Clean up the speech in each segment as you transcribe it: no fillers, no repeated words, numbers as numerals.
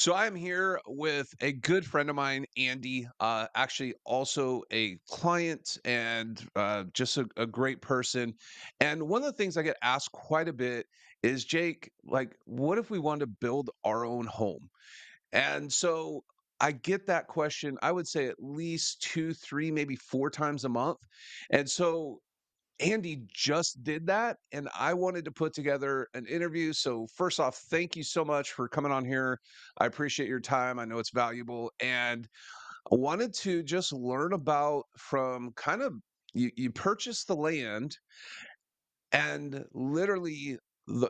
So I'm here with a good friend of mine, Andy, actually also a client and just a great person. And one of the things I get asked quite a bit is, Jake, like, what if we wanted to build our own home? And so I get that question, I would say at least two, three, maybe four times a month. And so Andy just did that, and I wanted to put together an interview. So, first off, thank you so much for coming on here. I appreciate your time. I know it's valuable. And I wanted to just learn about from kind of you purchased the land and literally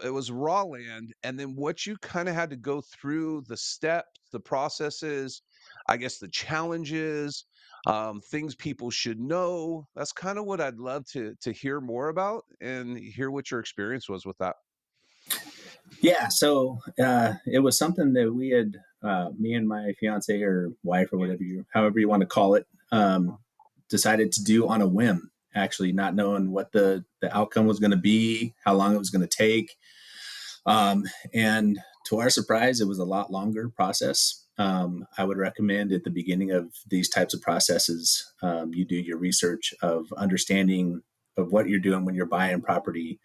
it was raw land, and then what you kind of had to go through the steps, the processes, I guess the challenges, things people should know. That's kind of what I'd love to hear more about and hear what your experience was with that. Yeah, so it was something that we had, me and my fiance or wife or however you want to call it, decided to do on a whim. Actually, not knowing what the outcome was going to be, how long it was going to take, and to our surprise, it was a lot longer process. I would recommend at the beginning of these types of processes, you do your research of understanding of what you're doing when you're buying property,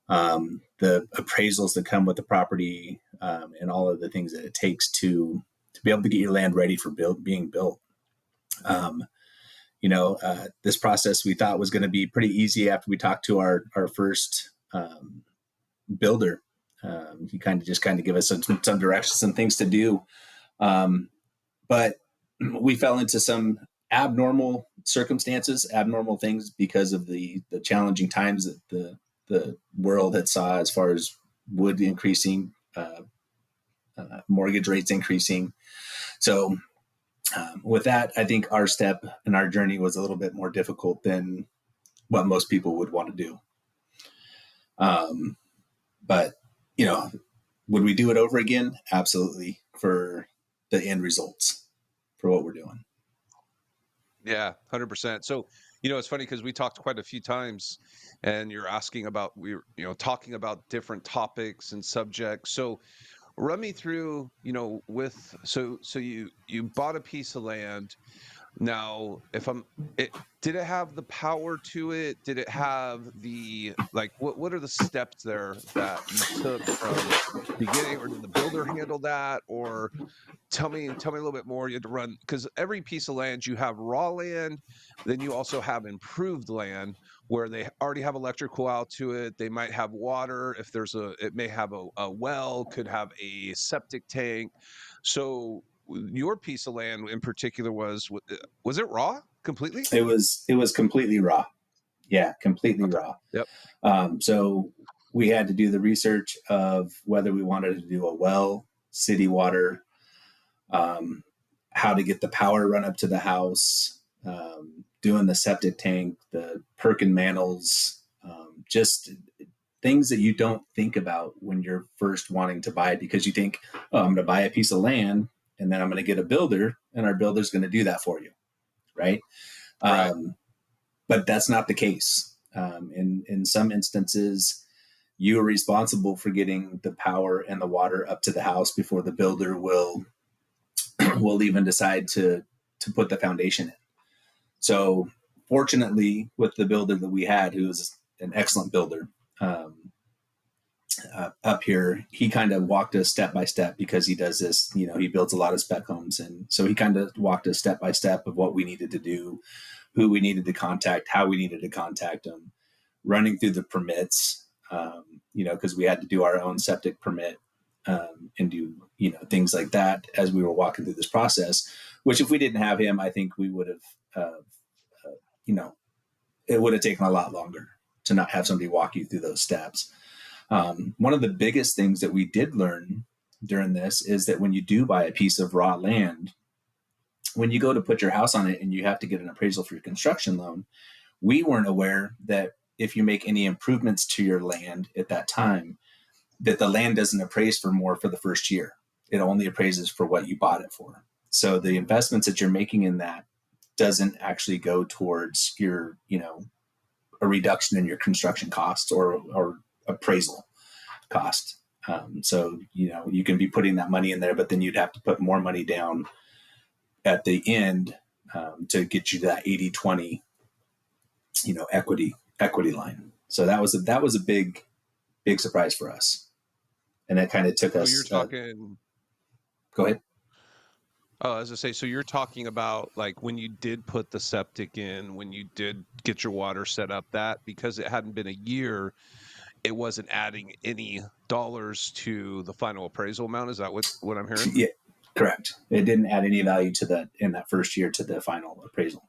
the appraisals that come with the property, and all of the things that it takes to be able to get your land ready for being built. Um, this process we thought was going to be pretty easy after we talked to our first builder. He kind of give us some directions, some things to do, but we fell into some abnormal circumstances, abnormal things because of the challenging times that the world had saw as far as wood increasing, mortgage rates increasing. So with that, I think our step and our journey was a little bit more difficult than what most people would want to do. But you know, would we do it over again? Absolutely, for the end results for what we're doing. Yeah, 100%. So, it's funny because we talked quite a few times and you're asking about, we were, talking about different topics and subjects. So, run me through, with so you bought a piece of land. Now, if I'm it did it have the power to it? Did it have the like what are the steps there that you took from beginning, or did the builder handle that? Or tell me a little bit more. You had to run because every piece of land you have raw land, then you also have improved land where they already have electrical out to it. They might have water if there's it may have a well, could have a septic tank. So your piece of land in particular was it raw completely? It was completely raw. Yeah, completely Okay. raw. Yep. So we had to do the research of whether we wanted to do a well, city water, um, how to get the power run up to the house, doing the septic tank, the Perkin mantles, just things that you don't think about when you're first wanting to buy it because you think, oh, I'm going to buy a piece of land and then I'm going to get a builder and our builder's going to do that for you. Right. Right. Um, but that's not the case. In some instances, you are responsible for getting the power and the water up to the house before the builder will will even decide to put the foundation in. So, fortunately, with the builder that we had, who was an excellent builder up here, he kind of walked us step by step because he does this. He builds a lot of spec homes, and so he kind of walked us step by step of what we needed to do, who we needed to contact, how we needed to contact them, running through the permits, because we had to do our own septic permit, and do, things like that as we were walking through this process, which if we didn't have him, I think we would have, you know, it would have taken a lot longer to not have somebody walk you through those steps. One of the biggest things that we did learn during this is that when you do buy a piece of raw land, when you go to put your house on it and you have to get an appraisal for your construction loan, we weren't aware that if you make any improvements to your land at that time, that the land doesn't appraise for more for the first year. It only appraises for what you bought it for. So the investments that you're making in that doesn't actually go towards your, a reduction in your construction costs or appraisal cost. So, you can be putting that money in there, but then you'd have to put more money down at the end to get you that 80/20, equity line. So that was a big surprise for us, and that kind of took So you're us. talking Go ahead. Oh, as I say, so you're talking about like when you did put the septic in, when you did get your water set up, that because it hadn't been a year, it wasn't adding any dollars to the final appraisal amount. Is that what I'm hearing? Yeah, correct. It didn't add any value to that in that first year to the final appraisal,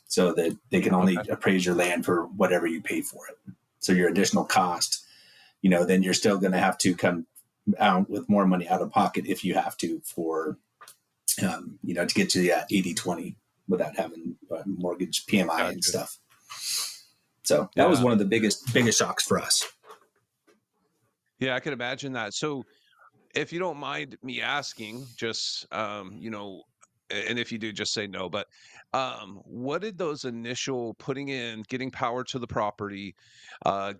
so that they can only Okay, appraise your land for whatever you pay for it. So your additional cost, then you're still going to have to come out with more money out of pocket if you have to for, to get to the 80/20 without having mortgage PMI and gotcha. stuff. So that was Yeah, one of the biggest shocks for us. yeah, I can imagine that. So if you don't mind me asking, just and if you do, just say no. But what did those initial putting in, getting power to the property, I'm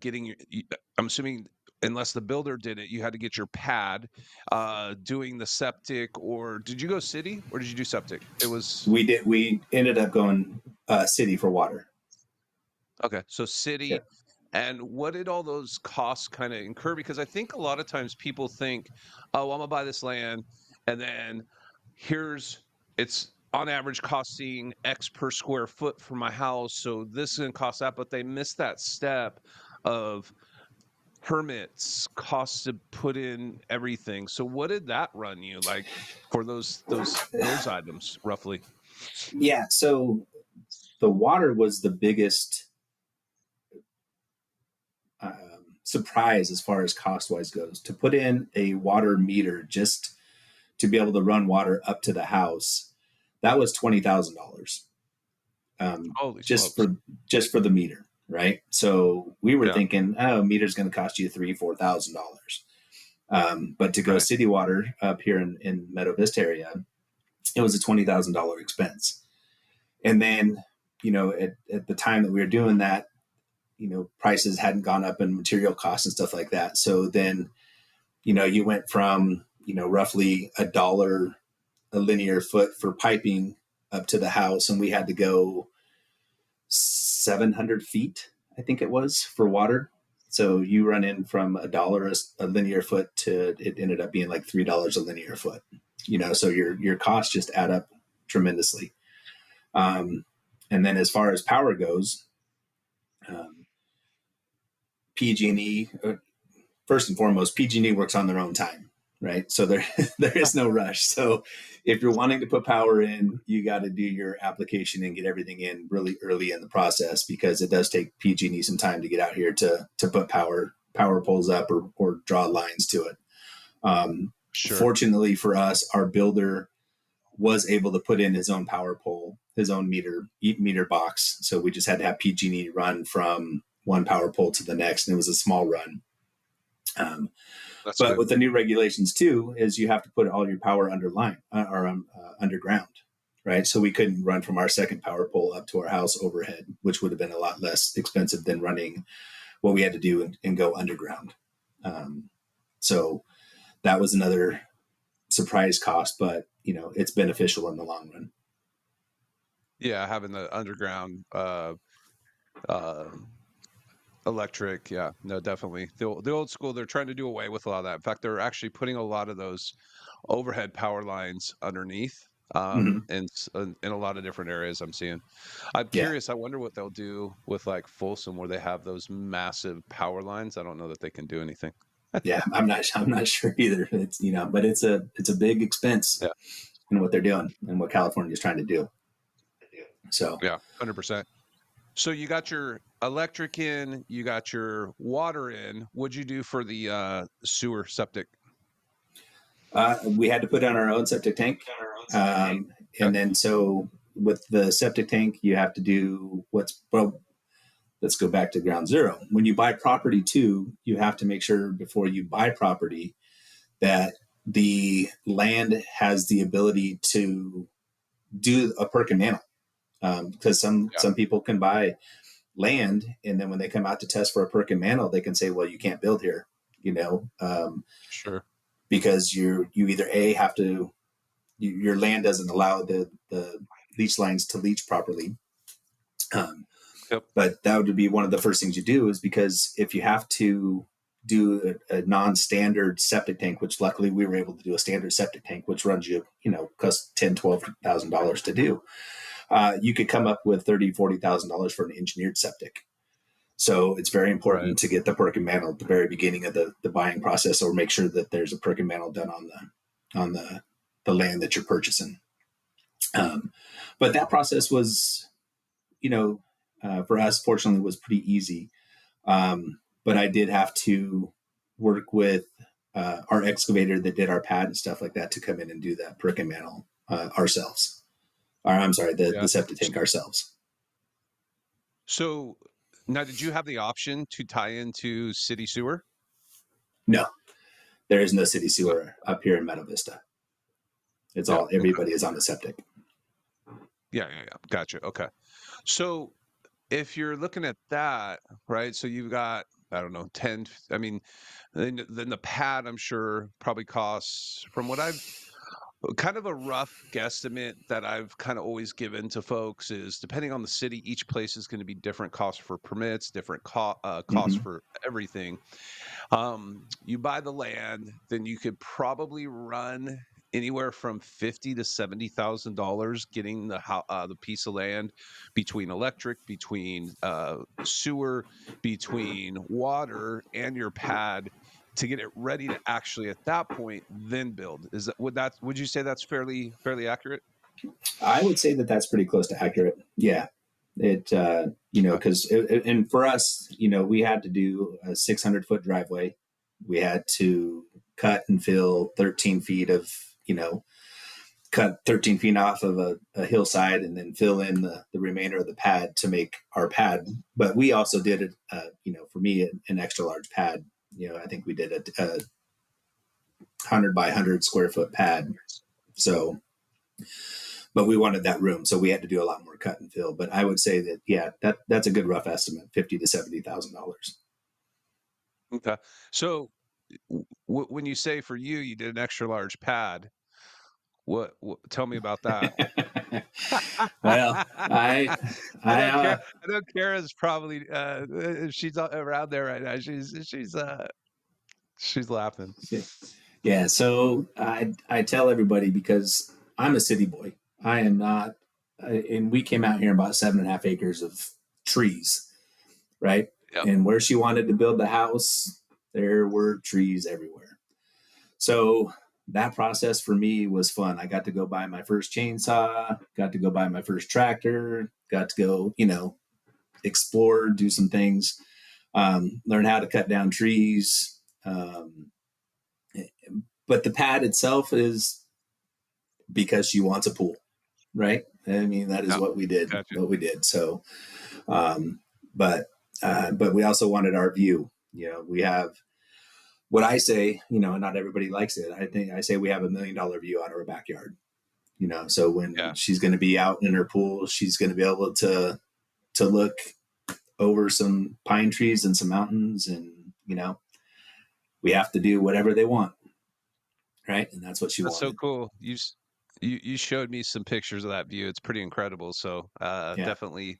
assuming unless the builder did it, you had to get your pad, doing the septic, or did you go city or did you do septic? It was We ended up going city for water. okay. So Yeah. city. And what did all those costs kind of incur? Because I think a lot of times people think, "Oh, I'm gonna buy this land, and then here's it's on average costing X per square foot for my house, so this is gonna cost that." But they miss that step of permits, costs to put in everything. So what did that run you like for those items roughly? Yeah. So the water was the biggest surprise as far as cost wise goes. To put in a water meter just to be able to run water up to the house, that was $20,000, Holy just smokes! for the meter, right? So we were Yeah, thinking, oh, meter's going to cost you $3,000-4,000. But to go right. city water up here in Meadow Vista area, it was a $20,000 expense. And then, at the time that we were doing that, prices hadn't gone up in material costs and stuff like that. So then, you went from, roughly $1 a linear foot for piping up to the house, and we had to go 700 feet, I think it was, for water. So you run in from $1 a linear foot to it ended up being like $3 a linear foot. So your costs just add up tremendously. Um, and then as far as power goes, um, PG&E, first and foremost, PG&E works on their own time, right? So there there is no rush. So if you're wanting to put power in, you got to do your application and get everything in really early in the process, because it does take PG&E some time to get out here to put power poles up or draw lines to it. Sure. Fortunately for us, our builder was able to put in his own power pole, his own meter box. So we just had to have PG&E run from one power pole to the next, and it was a small run. Um, That's but good. with the new regulations too, is you have to put all your power underground, right? So we couldn't run from our second power pole up to our house overhead, which would have been a lot less expensive than running what we had to do and go underground. So that was another surprise cost, but it's beneficial in the long run. Yeah, having the underground, uh, electric, yeah, no, definitely. The old school, they're trying to do away with a lot of that. In fact, they're actually putting a lot of those overhead power lines underneath, Mm-hmm. in a lot of different areas I'm seeing. I'm Yeah, curious, I wonder what they'll do with, like, Folsom where they have those massive power lines. I don't know that they can do anything. yeah. I'm not sure either. But it's a big expense Yeah, in what they're doing and what California is trying to do. So yeah, 100%. So you got your electric in, you got your water in. What'd you do for the, sewer septic? we had to put on our own septic tank. Okay, And then so with the septic tank, you have to do well, let's go back to ground zero. When you buy property too, you have to make sure before you buy property that the land has the ability to do a perk and mantle. Because yeah, some people can buy land, and then when they come out to test for a perk and mantle, they can say, well, you can't build here. Sure. because you either a have to your land doesn't allow the leach lines to leach properly. Um, Yep. but that would be one of the first things you do, is because if you have to do a non-standard septic tank, which luckily we were able to do a standard septic tank, which runs costs $10,000-$12,000 to do. You could come up with $30,000-$40,000 for an engineered septic. So it's very Right. important to get the perk and mantle at the very beginning of the buying process, or make sure that there's a perk and mantle done on the land that you're purchasing. Um, but that process was, for us, fortunately, was pretty easy. But I did have to work with our excavator that did our pad and stuff like that to come in and do that perk and mantle ourselves. Or I'm sorry, the Yeah. septic tank ourselves. So now, did you have the option to tie into city sewer? No, there is no city No. sewer up here in Meadow Vista. It's Yeah. all Okay. everybody is on the septic. Yeah. Yeah. Yeah. Gotcha. Okay. So if you're looking at that, right? So you've got, I don't know, 10. I mean, then the pad, I'm sure, probably costs, from what I've kind of a rough guesstimate that I've kind of always given to folks, is depending on the city, each place is going to be different costs for permits, different costs Mm-hmm. for everything. You buy the land, then you could probably run anywhere from 50 to $70,000 getting the piece of land, between electric, between sewer, between water, and your pad, to get it ready to actually at that point then build. Would you say that's fairly accurate? I would say that that's pretty close to accurate. Yeah, Okay. because and for us, we had to do a 600-foot driveway. We had to cut and fill 13 feet of, cut 13 feet off of a hillside, and then fill in the remainder of the pad to make our pad. But we also did it, for me, an extra large pad. I think we did a 100 by 100 square foot pad. So, but we wanted that room, so we had to do a lot more cut and fill. But I would say that, yeah, that's a good rough estimate, $50,000 to $70,000. Okay. So when you say for you, you did an extra large pad, what tell me about that? Well, I I know I know Kara's probably, if she's around there right now, she's laughing. yeah. So I tell everybody, because I'm a city boy. I am not, and we came out here about 7.5 acres of trees, right? Yep. And where she wanted to build the house, there were trees everywhere. So that process for me was fun. I got to go buy my first chainsaw, got to go buy my first tractor, got to go, explore, do some things, learn how to cut down trees. But the pad itself is because she wants a pool, right? I mean, that is Yep. what we did. Gotcha. What we did. So, um, but but we also wanted our view. We have what I say. Not everybody likes it. I say we have $1 million view out of our backyard. So when Yeah. she's going to be out in her pool, she's going to be able to look over some pine trees and some mountains, and we have to do whatever they want, right? And that's what she That's so wanted. cool. You showed me some pictures of that view. It's pretty incredible. So, Yeah, definitely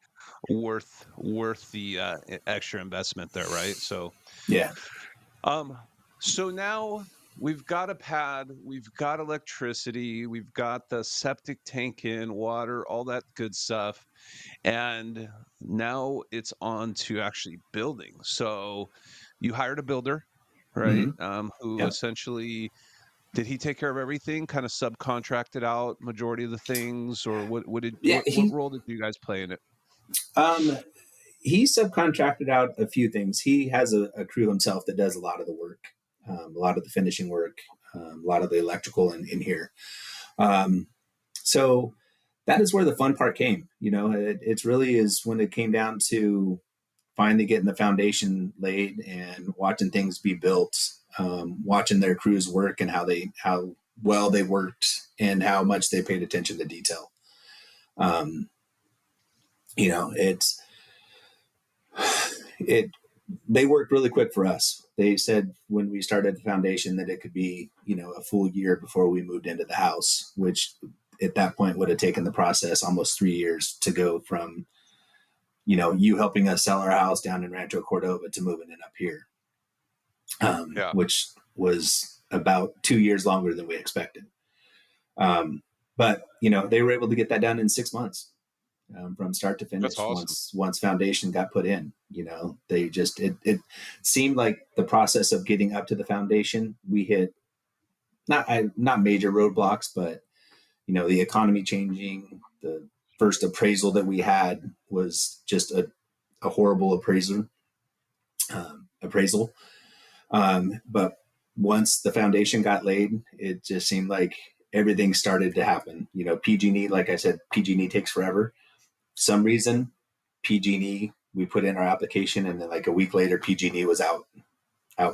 worth the extra investment there, right? So, yeah. um, so now we've got a pad, we've got electricity, we've got the septic tank in, water, all that good stuff. And now it's on to actually building. So you hired a builder, right? Mm-hmm. Who Yep. essentially, did he take care of everything? Kind of subcontracted out majority of the things, or Yeah. what role did you guys play in it? Um, he subcontracted out a few things. He has a crew himself that does a lot of the work, a lot of the finishing work, a lot of the electrical in here. Um, so that is where the fun part came. It's really is when it came down to finally getting the foundation laid and watching things be built, watching their crews work, and how well they worked and how much they paid attention to detail. Um, it's it. they worked really quick for us. They said when we started the foundation that it could be, a full year before we moved into the house, which at that point would have taken the process almost 3 years to go from, you helping us sell our house down in Rancho Cordova to moving in up here, Yeah, which was about 2 years longer than we expected. But they were able to get that done in 6 months, from start to that's finish. awesome. Once foundation got put in, they just it seemed like the process of getting up to the foundation, we hit not major roadblocks, but the economy changing. The first appraisal that we had was just a horrible appraisal. But once the foundation got laid, it just seemed like everything started to happen. PG&E, like I said, PG&E takes forever. Some reason, PG&E, we put in our application, and then like a week later, PG&E was out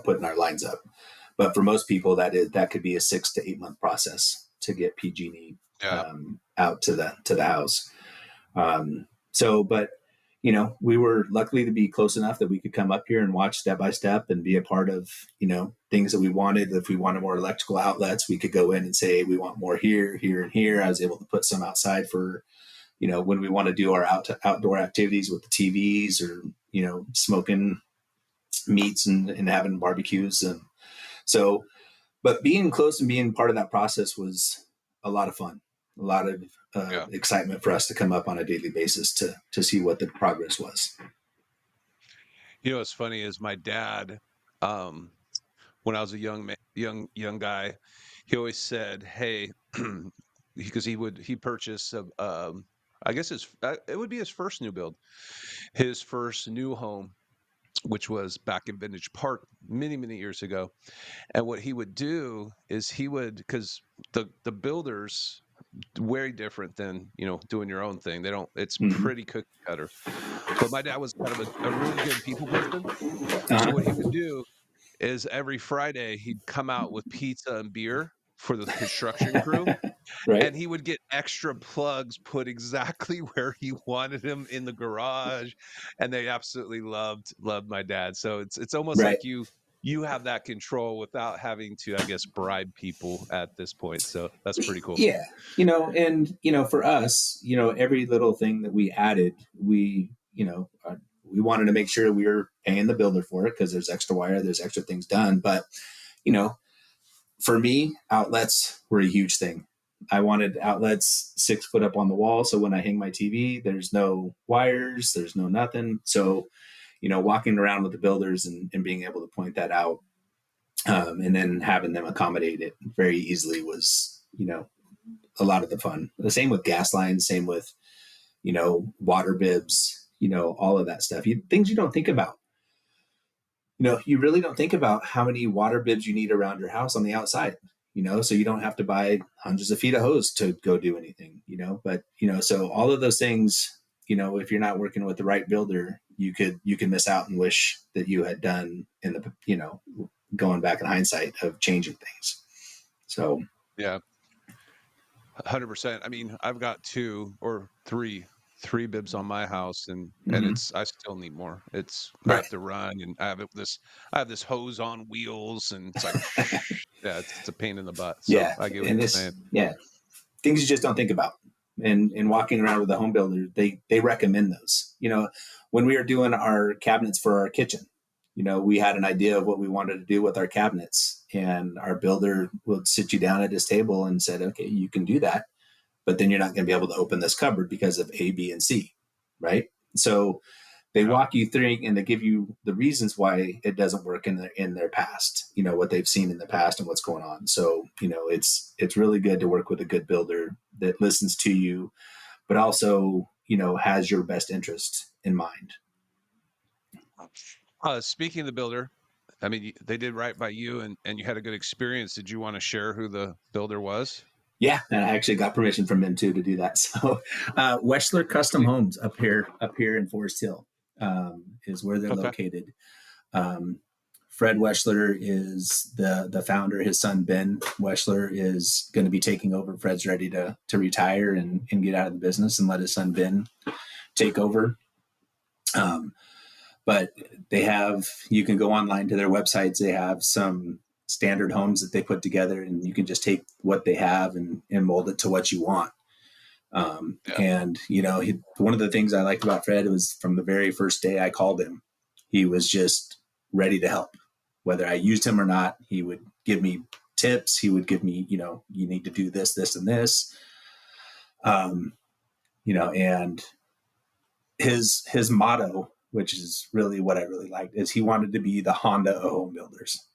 putting our lines up. But for most people, that could be a 6 to 8 month process to get PG&E Yeah, out to the house. But we were luckily to be close enough that we could come up here and watch step by step and be a part of, things that we wanted. If we wanted more electrical outlets, we could go in and say, we want more here, here, and here. I was able to put some outside for, when we want to do our outdoor activities with the TVs, or, smoking meats and having barbecues. And so, but being close and being part of that process was a lot of fun, a lot of yeah. excitement for us to come up on a daily basis to see what the progress was. What's funny is my dad, um, when I was a young guy, he always said, "Hey," because he purchase I guess it would be his first new build, his first new home, which was back in Vintage Park many years ago. And what he would do is because the builders very different than doing your own thing. They don't. It's Mm-hmm. pretty cookie cutter. But my dad was kind of a really good people person. So Uh-huh. what he would do is every Friday he'd come out with pizza and beer for the construction crew, Right, and he would get extra plugs put exactly where he wanted them in the garage, and they absolutely loved my dad. So it's almost right. like you have that control without having to, I guess, bribe people at this point. So that's pretty cool. Yeah, and for us, every little thing that we added, we wanted to make sure we were paying the builder for it, because there's extra wire, there's extra things done. But you know, for me, outlets were a huge thing. I wanted outlets 6 foot up on the wall, so when I hang my TV, there's no wires, there's no nothing. So walking around with the builders and being able to point that out, and then having them accommodate it very easily was, a lot of the fun. The same with gas lines, same with, water bibs, all of that stuff. Things you don't think about. You really don't think about how many water bibs you need around your house on the outside, so you don't have to buy hundreds of feet of hose to go do anything, but, so all of those things, if you're not working with the right builder, you can miss out and wish that you had done in the, going back in hindsight of changing things. So, Yeah, 100%. I mean, I've got three bibs on my house, and mhm, I still need more. I right. have to run, and I have this hose on wheels, and it's like, yeah, it's a pain in the butt. So Yeah. I get what And you're saying. yeah, things you just don't think about. And walking around with a home builder, they recommend those. When we were doing our cabinets for our kitchen, we had an idea of what we wanted to do with our cabinets, and our builder would sit you down at his table and said, "Okay, you can do that, but then you're not going to be able to open this cupboard because of A, B, and C." Right? So they Yeah, walk you through and they give you the reasons why it doesn't work in their past, what they've seen in the past and what's going on. So it's really good to work with a good builder that listens to you, but also has your best interest in mind. speaking of the builder, I mean, they did right by you, and you had a good experience. Did you want to share who the builder was? Yeah, and I actually got permission from them too to do that. So Wechsler Custom Sweet. Homes up here in Forest Hill, is where they're Okay. located. Um, Fred Wechsler is the founder. His son Ben Wechsler is going to be taking over. Fred's ready to retire and get out of the business and let his son Ben take over. Um, But you can go online to their websites. They have some standard homes that they put together, and you can just take what they have and mold it to what you want. Yeah. And one of the things I liked about Fred was from the very first day I called him, he was just ready to help. Whether I used him or not, he would give me tips. He would give me, you need to do this, this, and this. Um, and his motto, which is really what I really liked, is he wanted to be the Honda of home builders.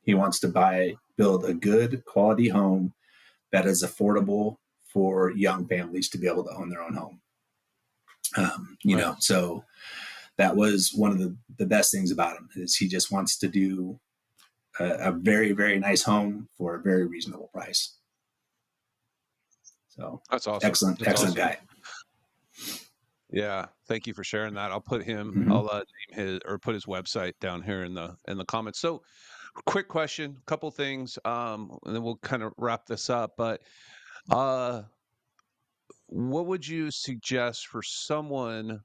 He wants to build a good quality home that is affordable for young families to be able to own their own home. Right. So that was one of the best things about him, is he just wants to do a very, very nice home for a very reasonable price. So That's awesome. excellent, That's excellent awesome. guy. Yeah, thank you for sharing that. I'll put him. Mm-hmm. I'll name his or put his website down here in the comments. So, quick question, couple things, and then we'll kind of wrap this up. But uh, what would you suggest for someone?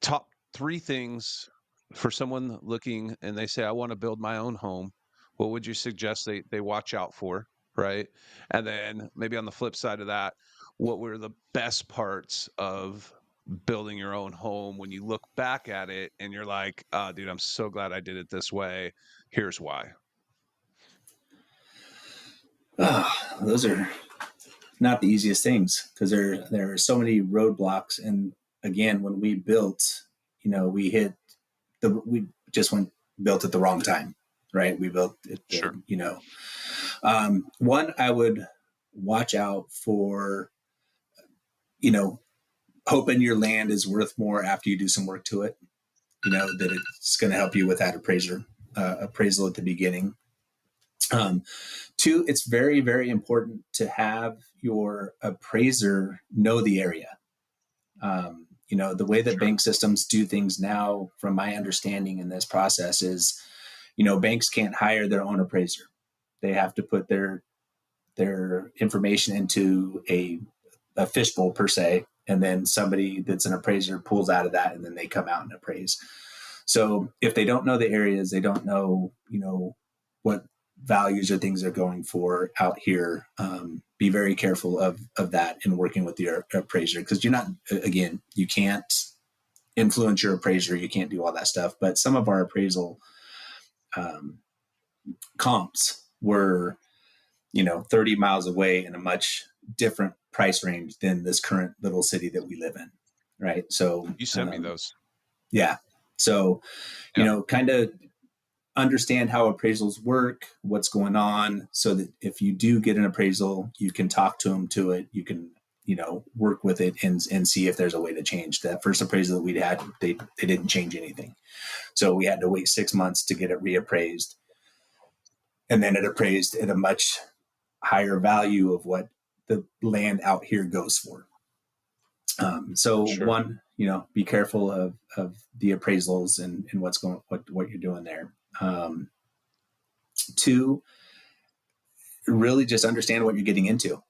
Top three things for someone looking and they say, "I want to build my own home." What would you suggest they watch out for, right? And then maybe on the flip side of that, what were the best parts of building your own home when you look back at it and you're like, "Oh, dude, I'm so glad I did it this way. Here's why." Those are not the easiest things, because there are so many roadblocks. And again, when we built, we just went built at the wrong time, right? We built it, Sure. one, I would watch out for, you know, hoping your land is worth more after you do some work to it, that it's going to help you with that appraisal at the beginning. Um, Two, it's very, very important to have your appraiser know the area. The way that Sure. bank systems do things now, from my understanding in this process, is, banks can't hire their own appraiser. They have to put their information into a fishbowl per se, and then somebody that's an appraiser pulls out of that, and then they come out and appraise. So if they don't know the areas, they don't know, what values or things they're going for out here. Be very careful of that in working with your appraiser, because you can't influence your appraiser. You can't do all that stuff. But some of our appraisal um, comps were, 30 miles away in a much different price range than this current little city that we live in. Right. So, You sent me those. yeah. So, Yeah. kind of understand how appraisals work, what's going on, so that if you do get an appraisal, you can talk to them to it. You can, work with it and see if there's a way to change that first appraisal that we'd had. They didn't change anything. So we had to wait 6 months to get it reappraised. And then it appraised at a much higher value of what the land out here goes for. So Sure. one, be careful of the appraisals and what you're doing there. Two, really just understand what you're getting into,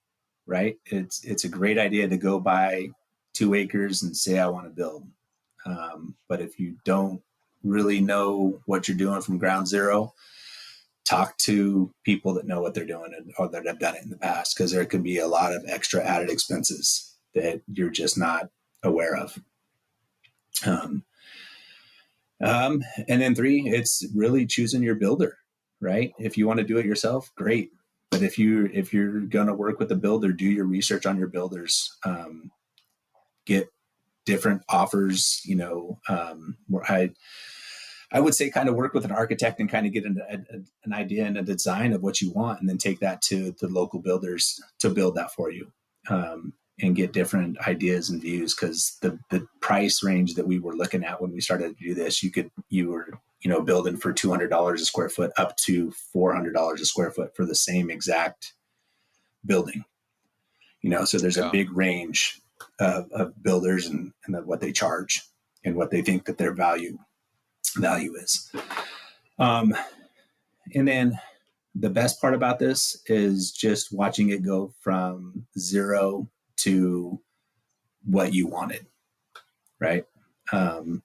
right? It's a great idea to go buy 2 acres and say, I want to build. But if you don't really know what you're doing from ground zero, talk to people that know what they're doing or that have done it in the past, because there can be a lot of extra added expenses that you're just not aware of. Um, and then three, it's really choosing your builder, right? If you want to do it yourself, great. But if you're going to work with a builder, do your research on your builders. Get different offers. I would say kind of work with an architect and kind of get an idea and a design of what you want, and then take that to the local builders to build that for you. And get different ideas and views, because the price range that we were looking at when we started to do this, you were building for $200 a square foot up to $400 a square foot for the same exact building. So there's a Yeah. big range of builders and what they charge and what they think that their value is. Um, and then the best part about this is just watching it go from zero to what you wanted, right? Um,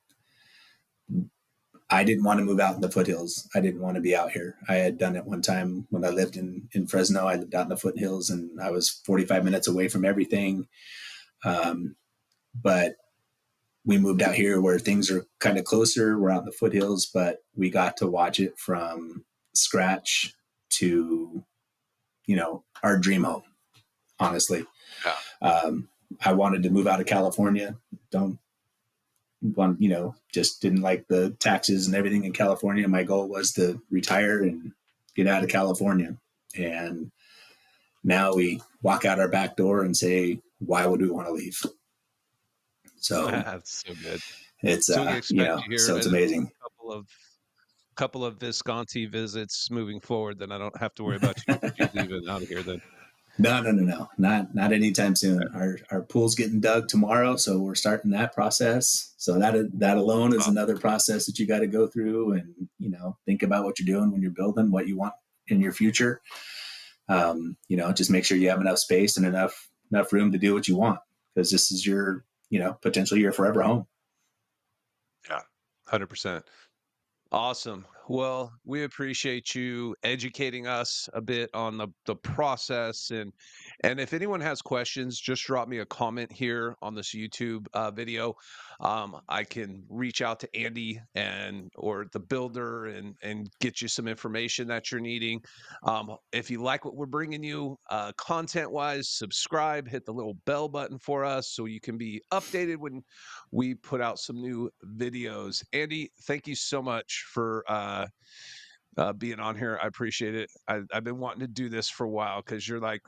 I didn't want to move out in the foothills. I didn't want to be out here. I had done it one time when I lived in Fresno. I lived out in the foothills and I was 45 minutes away from everything. But we moved out here where things are kind of closer. We're out in the foothills, but we got to watch it from scratch to, our dream home, honestly. Yeah. Um, I wanted to move out of California. Don't want, just didn't like the taxes and everything in California. My goal was to retire and get out of California. And now we walk out our back door and say, why would we want to leave? So That's so good. it's, So we expect you here so it's in amazing. a couple of Visconti visits moving forward, then I don't have to worry about you leaving out of here then. No, no, no, no, not anytime soon. Our pool's getting dug tomorrow, so we're starting that process. So that alone is Awesome. another process that you got to go through, and think about what you're doing when you're building, what you want in your future. Just make sure you have enough space and enough room to do what you want, because this is your potentially your forever home. Yeah. 100%. Awesome. Well, we appreciate you educating us a bit on the process, and if anyone has questions, just drop me a comment here on this YouTube video. I can reach out to Andy and or the builder and get you some information that you're needing. If you like what we're bringing you content wise, subscribe, hit the little bell button for us so you can be updated when we put out some new videos. Andy, thank you so much for being on here. I appreciate it. I've been wanting to do this for a while because you're like,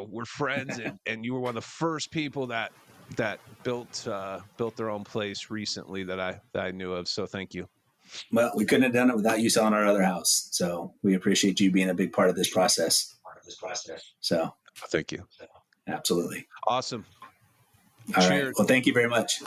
we're friends, and you were one of the first people that built their own place recently that I knew of. So thank you. Well, we couldn't have done it without you selling our other house, so we appreciate you being a big part of this process. So, Thank you. absolutely. Awesome. All right. Cheers. Well, thank you very much.